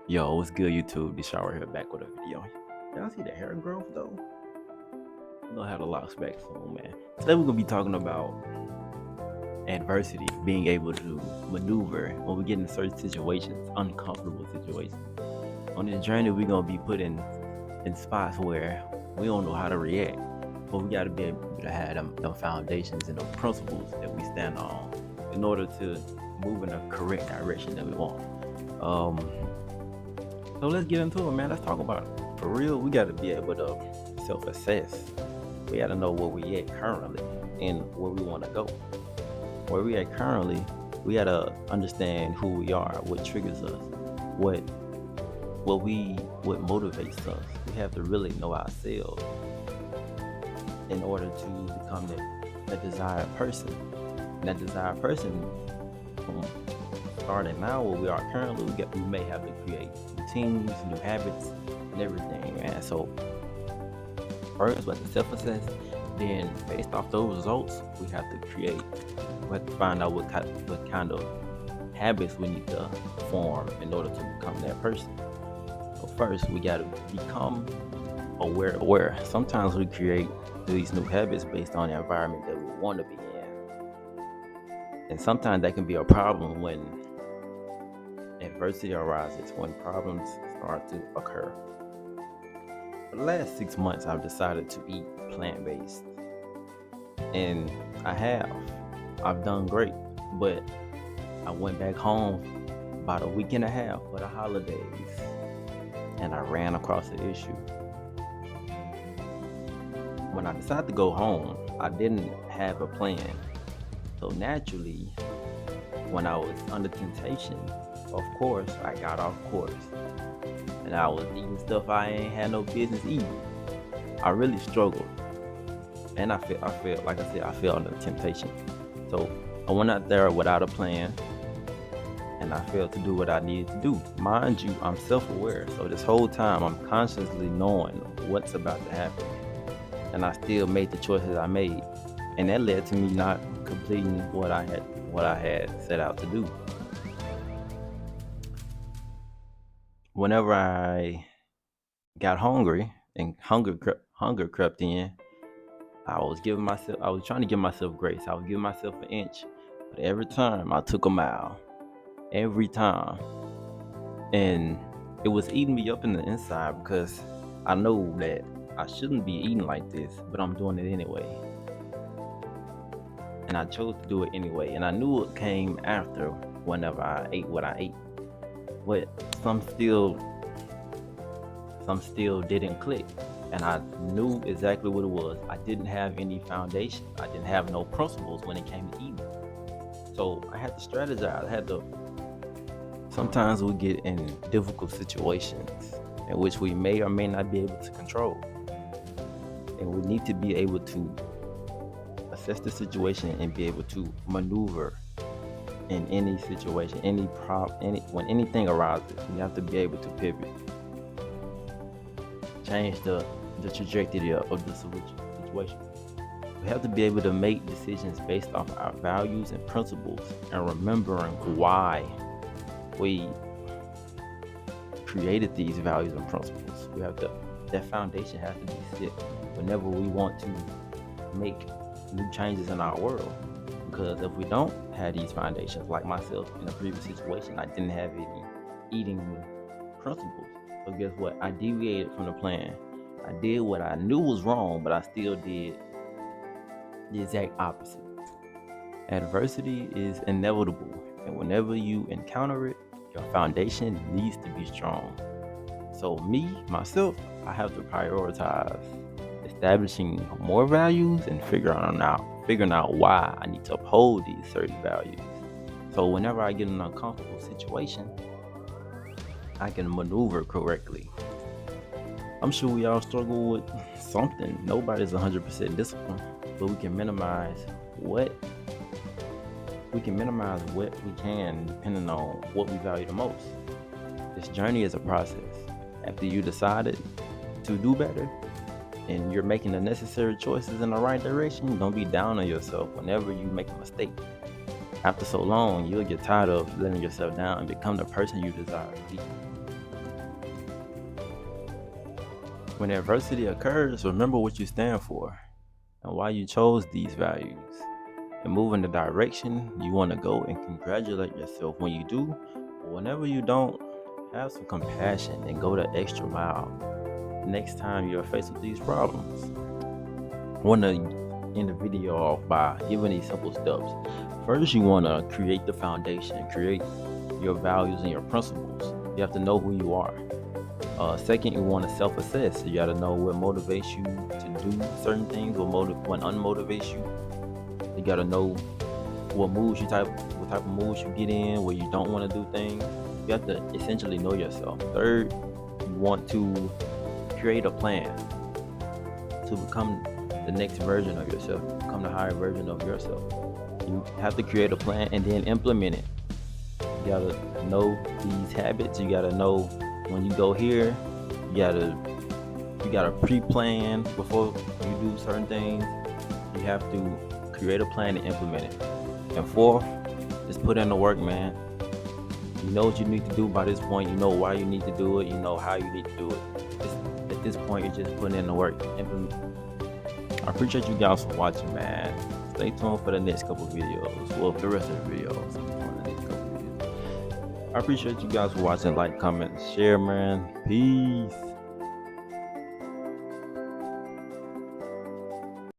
Yo, what's good, YouTube? This Shower here back with a video. Y'all see the hair growth though? You know how the locks back soon, man. Today we're gonna be talking about adversity, being able to maneuver when we get in certain situations, uncomfortable situations. On this journey, we're gonna be put in spots where we don't know how to react, but we gotta be able to have them foundations and those principles that we stand on in order to move in the correct direction that we want. Um, So let's get into it, man. Let's talk about it. For real, we got to be able to self-assess. We got to know where we at currently and where we want to go. Where we at currently, we got to understand who we are, what triggers us, what what motivates us. We have to really know ourselves in order to become that desired person. And that desired person, from starting now where we are currently, we may have to create routines, new habits, and everything, man. So first, we have to self-assess. Then, based off those results, we have to create. We have to find out what kind of habits we need to form in order to become that person. So first, we got to become aware. Sometimes we create these new habits based on the environment that we want to be in, and sometimes that can be a problem when adversity arises, when problems start to occur. For the last 6 months, I've decided to eat plant based, and I have. I've done great, but I went back home about a week and a half for the holidays, and I ran across the issue. When I decided to go home, I didn't have a plan. So naturally, when I was under temptation, of course, I got off course. And I was eating stuff I ain't had no business eating. I really struggled. And I felt, like I said, I fell under temptation. So I went out there without a plan and I failed to do what I needed to do. Mind you, I'm self aware. So this whole time, I'm consciously knowing what's about to happen. And I still made the choices I made. And that led to me not completing what I had set out to do. Whenever I got hungry and hunger crept in, I was trying to give myself grace. I was giving myself an inch, but every time I took a mile, every time, and it was eating me up in the inside because I know that I shouldn't be eating like this, but I'm doing it anyway, and I chose to do it anyway, and I knew it came after whenever I ate what I ate, but some still didn't click. And I knew exactly what it was. I didn't have any foundation. I didn't have no principles when it came to eating. So I had to strategize. I had to. Sometimes we get in difficult situations in which we may or may not be able to control. And we need to be able to assess the situation and be able to maneuver in any situation, when anything arises. We have to be able to pivot, change the trajectory of the situation. We have to be able to make decisions based off our values and principles and remembering why we created these values and principles. That foundation has to be set whenever we want to make new changes in our world. Because if we don't have these foundations, like myself in a previous situation, I didn't have any eating principles. So guess what? I deviated from the plan. I did what I knew was wrong, but I still did the exact opposite. Adversity is inevitable, and whenever you encounter it, your foundation needs to be strong. So myself, I have to prioritize establishing more values and figuring out why I need to uphold these certain values. So whenever I get in an uncomfortable situation, I can maneuver correctly. I'm sure we all struggle with something. Nobody's 100% disciplined, but what what we can depending on what we value the most. This journey is a process. After you decided to do better and you're making the necessary choices in the right direction, don't be down on yourself whenever you make a mistake. After so long, you'll get tired of letting yourself down and become the person you desire to be. When adversity occurs, remember what you stand for and why you chose these values, and move in the direction you want to go, and congratulate yourself when you do. But whenever you don't, have some compassion and go the extra mile next time you're faced with these problems. I want to end the video off by giving these simple steps. First, you want to create the foundation, create your values and your principles. You have to know who you are. Second, you want to self-assess. You got to know what motivates you to do certain things, what unmotivates you. You got to know what type of moods you get in, where you don't want to do things. You have to essentially know yourself. Third, you want to create a plan to become the next version of yourself, become the higher version of yourself. You have to create a plan and then implement it. You gotta know these habits. You gotta know when you go here. You gotta pre-plan before you do certain things. You have to create a plan and implement it. And fourth, just put in the work, man. You know what you need to do by this point. You know why you need to do it. You know how you need to do it. At this point, you're just putting in the work. I appreciate you guys for watching, man. Stay tuned for the next couple videos. Well, the rest of the videos. I appreciate you guys for watching. Like, comment, share, man. Peace.